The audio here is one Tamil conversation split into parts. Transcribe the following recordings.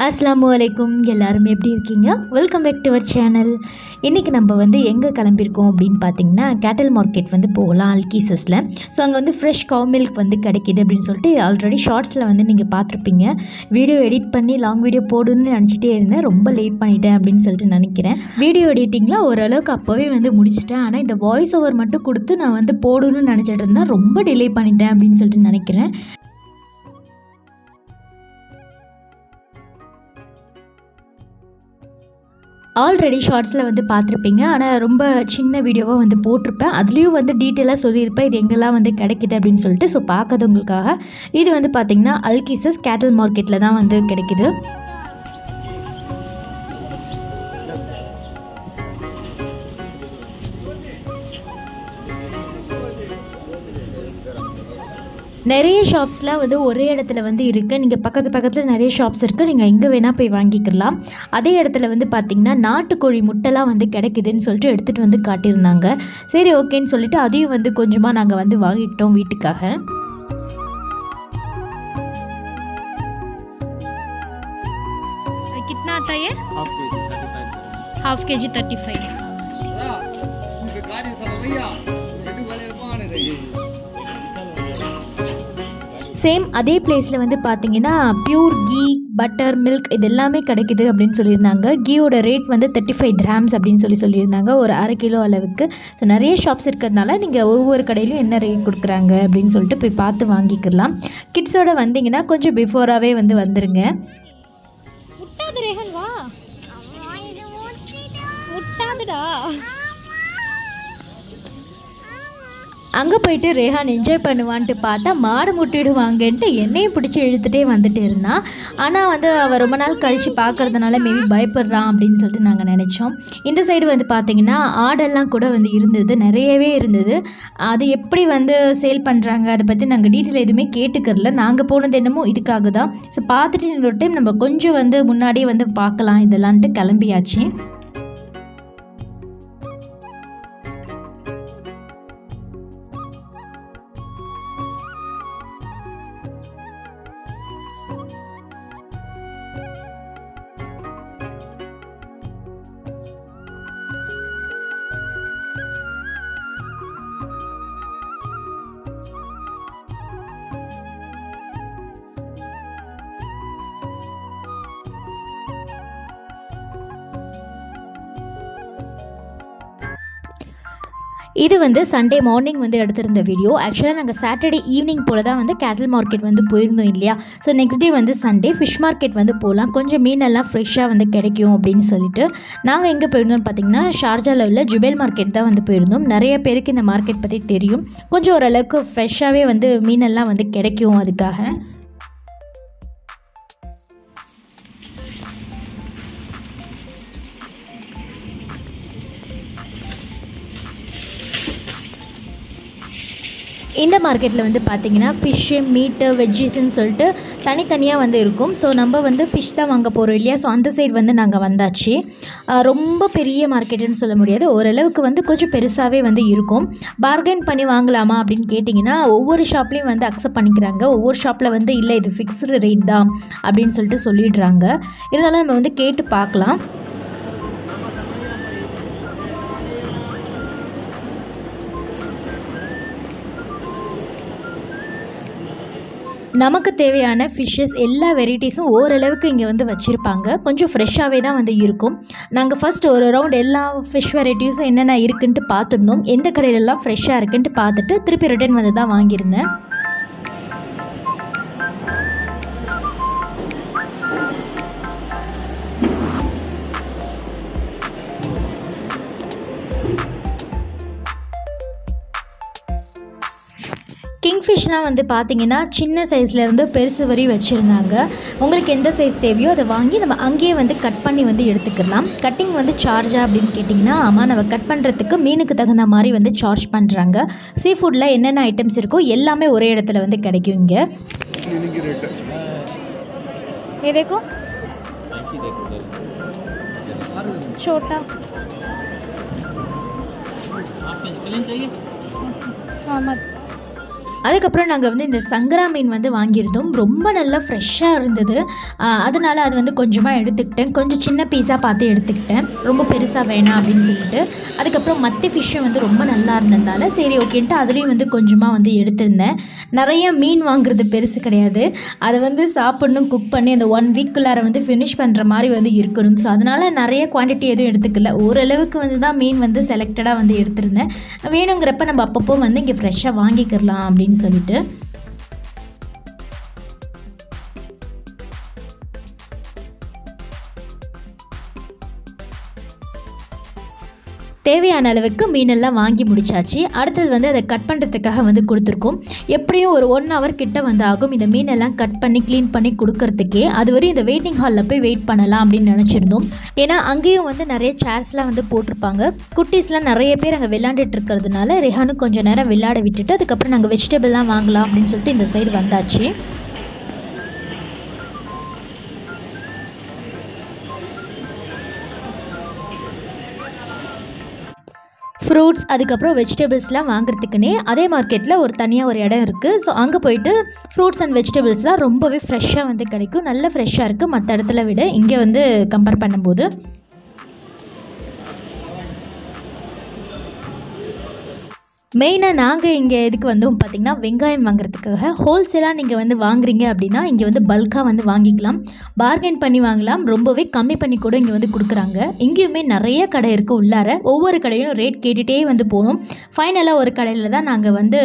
அஸ்ஸலாமுஅலைக்கும் எல்லாரும் எப்படி இருக்கீங்க? Welcome back to our channel. இன்றைக்கி நம்ம வந்து எங்கே கிளம்பியிருக்கோம் அப்படின்னு பார்த்தீங்கன்னா கேட்டல் மார்க்கெட் வந்து போகலாம் அல்கீசஸில். ஸோ அங்கே வந்து ஃப்ரெஷ் கவ் மில்க் வந்து கிடைக்கிது அப்படின்னு சொல்லிட்டு ஆல்ரெடி ஷார்ட்ஸில் வந்து நீங்கள் பார்த்துருப்பீங்க. வீடியோ எடிட் பண்ணி லாங் வீடியோ போடணும்னு நினச்சிட்டே இருந்தேன், ரொம்ப லேட் பண்ணிட்டேன் அப்படின்னு சொல்லிட்டு நினைக்கிறேன். வீடியோ எடிட்டிங்கில் ஓரளவுக்கு அப்போவே வந்து முடிச்சிட்டேன். ஆனால் இந்த வாய்ஸ் ஓவர் மட்டும் கொடுத்து நான் வந்து போடணும்னு நினச்சிட்டு இருந்தேன், ரொம்ப டிலே பண்ணிட்டேன் அப்படின்னு சொல்லிட்டு நினைக்கிறேன். ஆல்ரெடி ஷார்ட்ஸில் வந்து பார்த்துருப்பீங்க, ஆனால் ரொம்ப சின்ன வீடியோவாக வந்து போட்டிருப்பேன். அதுலேயும் வந்து டீட்டெயிலாக சொல்லியிருப்பேன் இது எங்கெல்லாம் வந்து கிடைக்கிது அப்படின்னு சொல்லிட்டு. ஸோ பார்க்காதவங்களுக்காக இது வந்து பார்த்திங்கன்னா அல்கீசஸ் கேட்டல் மார்க்கெட்டில் தான் வந்து கிடைக்கிது. நிறைய ஷாப்ஸ்லாம் வந்து ஒரே இடத்துல வந்து இருக்குது. நீங்கள் பக்கத்தில் நிறைய ஷாப்ஸ் இருக்குது, நீங்கள் எங்கே வேணால் போய் வாங்கிக்கலாம். அதே இடத்துல வந்து பார்த்திங்கன்னா நாட்டுக்கோழி முட்டைலாம் வந்து கிடைக்குதுன்னு சொல்லிட்டு எடுத்துகிட்டு வந்து காட்டியிருந்தாங்க. சரி ஓகேன்னு சொல்லிட்டு அதையும் வந்து கொஞ்சமாக நாங்கள் வந்து வாங்கிக்கிட்டோம் வீட்டுக்காக. कितना आता है? हाफ के जी 35। சேம் அதே பிளேஸில் வந்து பார்த்தீங்கன்னா பியூர் கீ, பட்டர், மில்க் இது எல்லாமே கிடைக்குது அப்படின்னு சொல்லியிருந்தாங்க. கீயோட ரேட் வந்து 35 dirhams அப்படின்னு சொல்லியிருந்தாங்க, ஒரு அரை கிலோ அளவுக்கு. ஸோ நிறைய ஷாப்ஸ் இருக்கிறதுனால நீங்கள் ஒவ்வொரு கடையிலும் என்ன ரேட் கொடுக்குறாங்க அப்படின்னு சொல்லிட்டு போய் பார்த்து வாங்கிக்கலாம். கிட்ஸோட வந்தீங்கன்னா கொஞ்சம் பிஃபோராகவே வந்து வந்துடுங்க. முட்டாது ரேஹன் வா, முட்டாதுடா. அங்கே போயிட்டு ரேஹான் என்ஜாய் பண்ணுவான்ட்டு பார்த்தா மாடு முட்டிடுவாங்கன்ட்டு என்னையும் பிடிச்சி இழுத்துட்டே வந்துட்டு இருந்தான். ஆனால் வந்து அவன் ரொம்ப நாள் கழித்து பார்க்குறதுனால மேபி பயப்படுறான் அப்படின்னு சொல்லிட்டு நாங்கள் நினச்சோம். இந்த சைடு வந்து பார்த்திங்கன்னா ஆடெல்லாம் கூட வந்து இருந்தது, நிறையவே இருந்தது. அது எப்படி வந்து சேல் பண்ணுறாங்க அதை பற்றி நாங்கள் டீட்டெயில் எதுவுமே கேட்டுக்கிறல. நாங்கள் போனது என்னமோ இதுக்காக தான். ஸோ பார்த்துட்டு இன்னொரு டைம் நம்ம கொஞ்சம் வந்து முன்னாடியே வந்து பார்க்கலாம் இதெல்லான்ட்டு கிளம்பியாச்சு. இது வந்து சண்டே மார்னிங் வந்து எடுத்திருந்த வீடியோ. ஆக்சுவலாக நாங்கள் சாட்டர்டே ஈவினிங் போல் தான் வந்து கேட்டல் மார்க்கெட் வந்து போயிருந்தோம் இல்லையா. ஸோ நெக்ஸ்ட் டே வந்து சண்டே ஃபிஷ் மார்க்கெட் வந்து போகலாம், கொஞ்சம் மீனெல்லாம் ஃப்ரெஷ்ஷாக வந்து கிடைக்கும் அப்படின்னு சொல்லிட்டு நாங்கள் எங்கே போயிருந்தோம்னு பார்த்தீங்கன்னா ஷார்ஜாவில் உள்ள ஜுபேல் மார்க்கெட் தான் வந்து போயிருந்தோம். நிறைய பேருக்கு இந்த மார்க்கெட் பற்றி தெரியும், கொஞ்சம் ஓரளவுக்கு ஃப்ரெஷ்ஷாகவே வந்து மீனெல்லாம் வந்து கிடைக்கும். அதுக்காக இந்த மார்க்கெட்டில் வந்து பார்த்திங்கன்னா ஃபிஷ்ஷு, மீட்டு, வெஜ்ஜீஸ்ன்னு சொல்லிட்டு தனித்தனியாக வந்து இருக்கும். ஸோ நம்ம வந்து ஃபிஷ் தான் வாங்க போகிறோம் இல்லையா. ஸோ அந்த சைடு வந்து நாங்கள் வந்தாச்சு. ரொம்ப பெரிய மார்க்கெட்டுன்னு சொல்ல முடியாது, ஓரளவுக்கு வந்து கொஞ்சம் பெருசாகவே வந்து இருக்கும். பார்கெயின் பண்ணி வாங்கலாமா அப்படின்னு கேட்டிங்கன்னா ஒவ்வொரு ஷாப்லேயும் வந்து அக்செப்ட் பண்ணிக்கிறாங்க. ஒவ்வொரு ஷாப்பில் வந்து இல்லை இது ஃபிக்ஸ்டு ரேட் தான் அப்படின்னு சொல்லிட்டு சொல்லிடுறாங்க. இருந்தாலும் நம்ம வந்து கேட்டு பார்க்கலாம். நமக்கு தேவையான ஃபிஷ்ஷஸ் எல்லா வெரைட்டிஸும் ஓரளவுக்கு இங்கே வந்து வச்சுருப்பாங்க. கொஞ்சம் ஃப்ரெஷ்ஷாகவே தான் வந்து இருக்கும். நாங்கள் ஃபஸ்ட் ஒரு ரவுண்ட் எல்லா ஃபிஷ் வெரைட்டிஸும் என்னென்ன இருக்குன்ட்டு பார்த்துருந்தோம். எந்த கடையிலெல்லாம் ஃப்ரெஷ்ஷாக இருக்குன்ட்டு பார்த்துட்டு திருப்பி ரிட்டர்ன் வந்து தான் வாங்கியிருந்தேன். கிங்ஃபிஷ்னால் வந்து பார்த்திங்கன்னா சின்ன சைஸ்லேருந்து பெருசு வரை வச்சுருந்தாங்க. உங்களுக்கு எந்த சைஸ் தேவையோ அதை வாங்கி நம்ம அங்கேயே வந்து கட் பண்ணி வந்து எடுத்துக்கலாம். கட்டிங் வந்து சார்ஜா அப்படின்னு கேட்டிங்கன்னா ஆமாம், நம்ம கட் பண்ணுறதுக்கு மீனுக்கு தகுந்த மாதிரி வந்து சார்ஜ் பண்ணுறாங்க. சீ ஃபுட்டில் என்னென்ன ஐட்டம்ஸ் இருக்கோ எல்லாமே ஒரே இடத்துல வந்து கிடைக்கும் இங்கே. छोटा அதுக்கப்புறம் நாங்கள் வந்து இந்த சங்கரா மீன் வந்து வாங்கியிருந்தோம். ரொம்ப நல்லா ஃப்ரெஷ்ஷாக இருந்தது. அதனால் அது வந்து கொஞ்சமாக எடுத்துக்கிட்டேன். கொஞ்சம் சின்ன பீஸாக பார்த்து எடுத்துக்கிட்டேன், ரொம்ப பெருசாக வேணாம் அப்படின்னு சொல்லிட்டு. அதுக்கப்புறம் மத்தி ஃபிஷ்ஷும் வந்து ரொம்ப நல்லா இருந்ததுனால சரி ஓகேன்ட்டு அதுலேயும் வந்து கொஞ்சமாக வந்து எடுத்திருந்தேன். நிறைய மீன் வாங்குறது பெருசு கிடையாது, அதை வந்து சாப்பிட்ணும், குக் பண்ணி அந்த 1 வீக்குள்ளார வந்து ஃபினிஷ் பண்ணுற மாதிரி வந்து இருக்கணும். ஸோ அதனால் நிறைய குவான்டிட்டி எதுவும் எடுத்துக்கல, ஓரளவுக்கு வந்து தான் மீன் வந்து செலக்டடாக வந்து எடுத்திருந்தேன். வேணுங்கிறப்ப நம்ம அப்பப்போ வந்து இங்கே ஃப்ரெஷ்ஷாக வாங்கிக்கிறலாம் அப்படின்னு சொல்லிட்டு. தேவையான அளவுக்கு மீனெல்லாம் வாங்கி முடிச்சாச்சு. அடுத்தது வந்து அதை கட் பண்ணுறதுக்காக வந்து கொடுத்துருக்கோம். எப்படியும் ஒரு 1 hour கிட்ட வந்து ஆகும் இந்த மீனெல்லாம் கட் பண்ணி க்ளீன் பண்ணி கொடுக்கறதுக்கே. அது வரையும் இந்த வெயிட்டிங் ஹாலில் போய் வெயிட் பண்ணலாம் அப்படின்னு நினச்சிருந்தோம். ஏன்னா அங்கேயும் வந்து நிறைய சேர்ஸ்லாம் வந்து போட்டிருப்பாங்க. குட்டீஸ்லாம் நிறைய பேர் அங்கே விளையாண்டுட்டு இருக்கிறதுனால ரெஹானு கொஞ்சம் நேரம் விளையாட விட்டுட்டு அதுக்கப்புறம் நாங்கள் வெஜிடபிள்லாம் வாங்கலாம் அப்படின்னு சொல்லிட்டு இந்த சைடு வந்தாச்சு. ஃப்ரூட்ஸ் அதுக்கப்புறம் வெஜிடபிள்ஸ்லாம் வாங்குறதுக்குன்னே அதே மார்க்கெட்டில் ஒரு தனியாக ஒரு இடம் இருக்குது. ஸோ அங்கே போயிட்டு ஃப்ரூட்ஸ் அண்ட் வெஜிடபிள்ஸ்லாம் ரொம்பவே ஃப்ரெஷ்ஷாக வந்து கிடைக்கும். நல்ல ஃப்ரெஷ்ஷாக இருக்குது மற்ற இடத்துல விட இங்கே வந்து கம்பேர் பண்ணும்போது. மெயினாக நாங்கள் இங்கே எதுக்கு வந்தோம் பார்த்திங்கன்னா வெங்காயம் வாங்குறதுக்காக. ஹோல்சேலாக நீங்கள் வந்து வாங்குறீங்க அப்படின்னா இங்கே வந்து பல்காக வந்து வாங்கிக்கலாம், பார்கெயின் பண்ணி வாங்கலாம், ரொம்பவே கம்மி பண்ணி கூட இங்கே வந்து கொடுக்குறாங்க. இங்கேயுமே நிறைய கடை இருக்குது உள்ளார, ஒவ்வொரு கடையும் ரேட் கேட்டுகிட்டே வந்து போகணும். ஃபைனலாக ஒரு கடையில் தான் நாங்கள் வந்து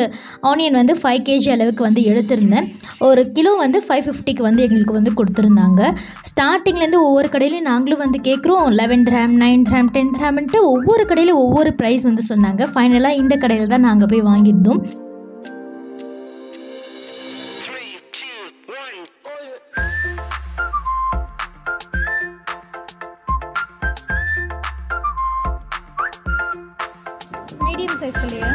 ஆனியன் வந்து 5 kg அளவுக்கு வந்து எடுத்திருந்தேன். ஒரு கிலோ வந்து 550க்கு வந்து எங்களுக்கு வந்து கொடுத்துருந்தாங்க. ஸ்டார்டிங்லேருந்து ஒவ்வொரு கடையிலையும் நாங்களும் வந்து கேட்குறோம் 11 dirham 9 dirham 10 dirhamன்ட்டு ஒவ்வொரு கடையிலும் ஒவ்வொரு ப்ரைஸ் வந்து சொன்னாங்க. ஃபைனலாக இந்த கடையில் தான் நாங்கள் போய் வாங்கியிருந்தோம். மீடியம் சைஸ்லையா?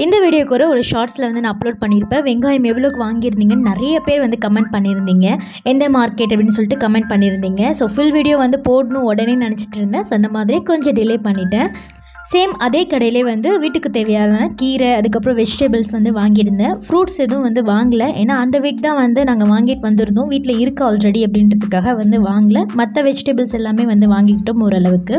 இந்த வீடியோ கூட ஒரு ஷார்ட்ஸில் வந்து நான் அப்லோட் பண்ணியிருப்பேன். வெங்காயம் எவ்வளோக்கு வாங்கியிருந்தீங்கன்னு நிறைய பேர் வந்து கமெண்ட் பண்ணியிருந்தீங்க, எந்த மார்க்கெட் அப்படின்னு சொல்லிட்டு கமெண்ட் பண்ணியிருந்தீங்க. ஸோ ஃபுல் வீடியோ வந்து போடணும் உடனே நினச்சிட்டு இருந்தேன், சொன்ன மாதிரி கொஞ்சம் டிலே பண்ணிட்டேன். சேம் அதே கடையிலே வந்து வீட்டுக்கு தேவையான கீரை அதுக்கப்புறம் வெஜிடபிள்ஸ் வந்து வாங்கியிருந்தேன். ஃப்ரூட்ஸ் எதுவும் வந்து வாங்கலை, ஏன்னா அந்த வீக் தான் வந்து நாங்கள் வாங்கிட்டு வந்திருந்தோம், வீட்டில் இருக்குது ஆல்ரெடி அப்படின்றதுக்காக வந்து வாங்கலை. மற்ற வெஜிடபிள்ஸ் எல்லாமே வந்து வாங்கிக்கிட்டோம் ஓரளவுக்கு.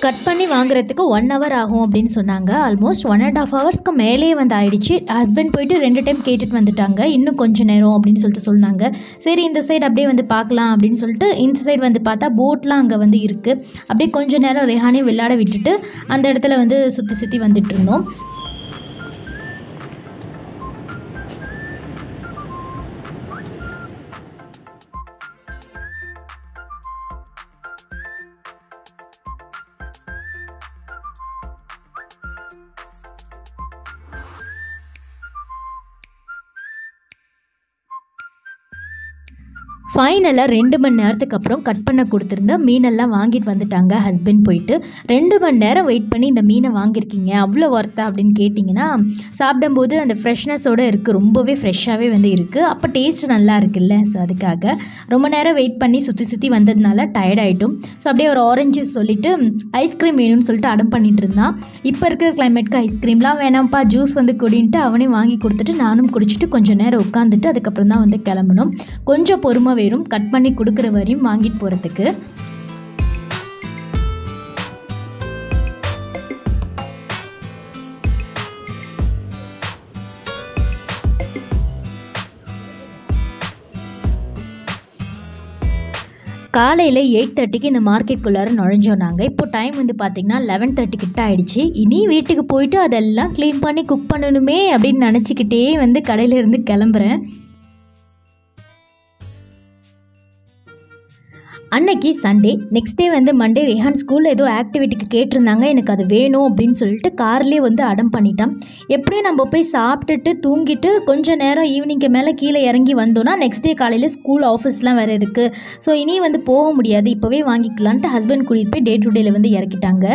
கட் பண்ணி வாங்குறதுக்கு 1 hour ஆகும் அப்படின்னு சொன்னாங்க. ஆல்மோஸ்ட் 1.5 hours மேலே வந்து ஆயிடுச்சு. ஹஸ்பண்ட் போயிட்டு 2 டைம் கேட்டுட்டு வந்துட்டாங்க, இன்னும் கொஞ்சம் நேரம் அப்படின்னு சொல்லிட்டு சொன்னாங்க. சரி இந்த சைடு அப்படியே வந்து பார்க்கலாம் அப்படின்னு சொல்லிட்டு இந்த சைடு வந்து பார்த்தா போட்லாம் அங்கே வந்து இருக்குது. அப்படியே கொஞ்சம் நேரம் ரெஹானே விளையாட விட்டுட்டு அந்த இடத்துல வந்து சுற்றி சுற்றி வந்துட்டு இருந்தோம். ஃபைனலாக 2 மணி நேரத்துக்கு அப்புறம் கட் பண்ண கொடுத்துருந்த மீனெல்லாம் வாங்கிட்டு வந்துட்டாங்க ஹஸ்பண்ட் போயிட்டு. 2 மணி நேரம் வெயிட் பண்ணி இந்த மீனை வாங்கியிருக்கீங்க, அவ்வளோ ஒர்த்தா அப்படின்னு கேட்டிங்கன்னா, சாப்பிடும்போது அந்த ஃப்ரெஷ்னஸோடு இருக்குது, ரொம்பவே ஃப்ரெஷ்ஷாகவே வந்து இருக்குது. அப்போ டேஸ்ட் நல்லா இருக்குல்ல, ஸோ அதுக்காக ரொம்ப நேரம் வெயிட் பண்ணி சுற்றி சுற்றி வந்ததுனால டயர்ட் ஆகிட்டும். ஸோ அப்படியே ஒரு ஆரஞ்சு சொல்லிவிட்டு ஐஸ்கிரீம் வேணும்னு சொல்லிட்டு அடம் பண்ணிகிட்டு இருந்தான். இப்போ இருக்கிற கிளைமேட்க்கு ஐஸ்கிரீம்லாம் வேணாம்ப்பா, ஜூஸ் வந்து குடின்ட்டு அவனே வாங்கி கொடுத்துட்டு நானும் குடிச்சிட்டு கொஞ்சம் நேரம் உட்காந்துட்டு அதுக்கப்புறம் தான் வந்து கிளம்பணும். கொஞ்சம் பொறுமை வேணும் கட் பண்ணி கொடுக்குற வரையும் வாங்கிட்டு போகிறதுக்கு. காலையில் 8:30க்கு இந்த மார்க்கெட்டுக்குள்ளார நுழைஞ்சோம் நாங்கள். இப்போ டைம் வந்து பார்த்திங்கன்னா 11:30 கிட்ட ஆகிடுச்சு. இனி வீட்டுக்கு போயிட்டு அதெல்லாம் க்ளீன் பண்ணி குக் பண்ணணுமே அப்படின்னு நினச்சிக்கிட்டே வந்து கடையிலேருந்து கிளம்புறேன். அன்னைக்கு சண்டே. நெக்ஸ்ட் டே வந்து மண்டே ரெஹான் ஸ்கூலில் ஏதோ ஆக்டிவிட்டிக்கு கேட்டிருந்தாங்க. எனக்கு அது வேணும் அப்படின்னு சொல்லிட்டு கார்லேயே வந்து அடம் பண்ணிட்டான். எப்படியும் நம்ம போய் சாப்பிட்டுட்டு தூங்கிட்டு கொஞ்சம் நேரம் ஈவினிங்க்கு மேலே கீழே இறங்கி வந்தோன்னா நெக்ஸ்ட் டே காலையில் ஸ்கூல் ஆஃபீஸ்லாம் வேறு இருக்குது. ஸோ இனி வந்து போக முடியாது, இப்போவே வாங்கிக்கலான்ட்டு ஹஸ்பண்ட் கூட்டிகிட்டு போய் டே டு டேயில் வந்து இறக்கிட்டாங்க.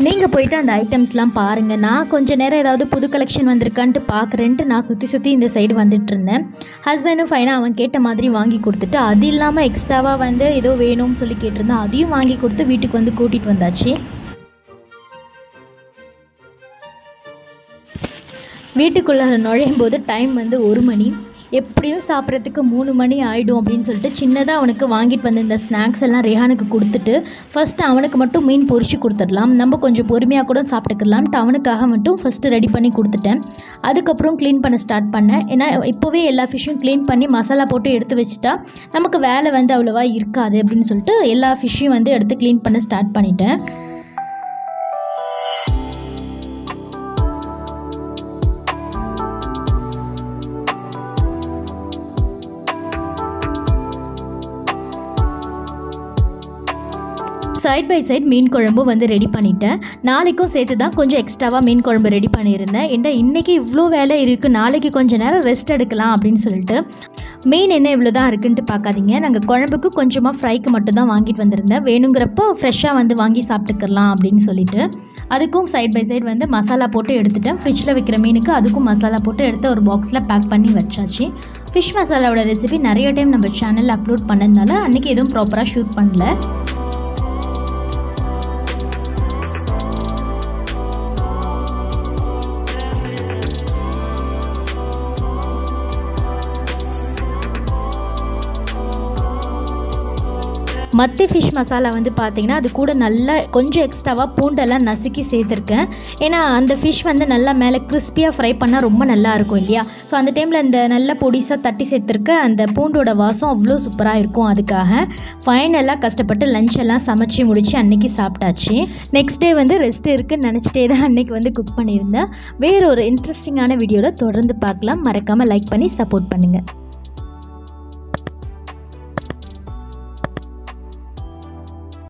நீங்கள் போய்ட்டு அந்த ஐட்டம்ஸ்லாம் பாருங்கள். நான் கொஞ்சம் நேரம் ஏதாவது புது கலெக்ஷன் வந்திருக்கான்ட்டு பார்க்குறேன்ட்டு நான் சுற்றி இந்த சைடு வந்துட்டு இருந்தேன். ஹஸ்பண்டும் ஃபைனாக அவன் கேட்ட மாதிரி வாங்கி கொடுத்துட்டு, அது இல்லாமல் எக்ஸ்ட்ராவாக வந்து ஏதோ வேணும்னு சொல்லி கேட்டிருந்தேன். அதையும் வாங்கி கொடுத்து வீட்டுக்கு வந்து கூட்டிகிட்டு வந்தாச்சு. வீட்டுக்குள்ளே நுழையும் போது டைம் வந்து 1 மணி. எப்படியும் சாப்பிட்றதுக்கு 3 மணி ஆகிடும் அப்படின்னு சொல்லிட்டு சின்னதாக அவனுக்கு வாங்கிட்டு வந்து இந்த ஸ்நாக்ஸ் எல்லாம் ரெஹானுக்கு கொடுத்துட்டு ஃபஸ்ட்டு அவனுக்கு மட்டும் மீன் பொரிச்சு கொடுத்துடலாம், நம்ம கொஞ்சம் பொறுமையாக கூட சாப்பிட்டுக்கலாம்ட்டு அவனுக்காக மட்டும் ஃபஸ்ட்டு ரெடி பண்ணி கொடுத்துட்டேன். அதுக்கப்புறம் க்ளீன் பண்ண ஸ்டார்ட் பண்ணேன். ஏன்னா இப்போவே எல்லா ஃபிஷ்ஷும் க்ளீன் பண்ணி மசாலா போட்டு எடுத்து வச்சுட்டா நமக்கு வேலை வந்து அவ்வளோவா இருக்காது அப்படின்னு சொல்லிட்டு எல்லா ஃபிஷ்ஷையும் வந்து எடுத்து க்ளீன் பண்ண ஸ்டார்ட் பண்ணிட்டேன். சைட் பை சைட் மீன் குழம்பு வந்து ரெடி பண்ணிட்டேன். நாளைக்கும் சேர்த்து தான் கொஞ்சம் எக்ஸ்ட்ராவாக மீன் குழம்பு ரெடி பண்ணியிருந்தேன். ஏன்னா இன்றைக்கி இவ்வளோ வேலை இருக்குது, நாளைக்கு கொஞ்சம் நேரம் ரெஸ்ட் எடுக்கலாம் அப்படின்னு சொல்லிட்டு. மீன் என்ன இவ்வளோ தான் இருக்குன்ட்டு பார்க்காதீங்க. நாங்கள் குழம்புக்கு கொஞ்சமாக ஃப்ரைக்கு மட்டும் தான் வாங்கிட்டு வந்திருந்தேன். வேணுங்கிறப்போ ஃப்ரெஷ்ஷாக வந்து வாங்கி சாப்பிட்டுக்கலாம் அப்படின்னு சொல்லிட்டு அதுக்கும் சைட் பை சைட் வந்து மசாலா போட்டு எடுத்துட்டேன். ஃப்ரிட்ஜில் வைக்கிற மீனுக்கு அதுக்கும் மசாலா போட்டு எடுத்து ஒரு பாக்ஸில் பேக் பண்ணி வச்சாச்சு. ஃபிஷ் மசாலாவோட ரெசிபி நிறைய டைம் நம்ம சேனலில் அப்லோட் பண்ணதுனால அன்றைக்கி எதுவும் ப்ராப்பராக ஷூட் பண்ணல. மத்தி ஃபிஷ் மசாலா வந்து பார்த்திங்கன்னா அது கூட நல்லா கொஞ்சம் எக்ஸ்ட்ராவாக பூண்டெல்லாம் நசுக்கி சேர்த்துருக்கேன். ஏன்னா அந்த ஃபிஷ் வந்து நல்லா மேலே கிறிஸ்பியாக ஃப்ரை பண்ணால் ரொம்ப நல்லா இருக்கும் இல்லையா. ஸோ அந்த டைமில் அந்த நல்ல பொடிசாக தட்டி சேர்த்துருக்க அந்த பூண்டோட வாசம் அவ்வளோ சூப்பராக இருக்கும். அதுக்காக ஃபைனலாக கஷ்டப்பட்டு லஞ்ச் எல்லாம் சமைச்சி முடித்து அன்றைக்கி சாப்பிட்டாச்சு. நெக்ஸ்ட் டே வந்து ரெஸ்ட் இருக்குதுன்னு நினச்சிட்டே தான் அன்றைக்கி வந்து குக் பண்ணியிருந்தேன். வேறு ஒரு இன்ட்ரெஸ்டிங்கான வீடியோவில் தொடர்ந்து பார்க்கலாம். மறக்காமல் லைக் பண்ணி சப்போர்ட் பண்ணுங்கள்.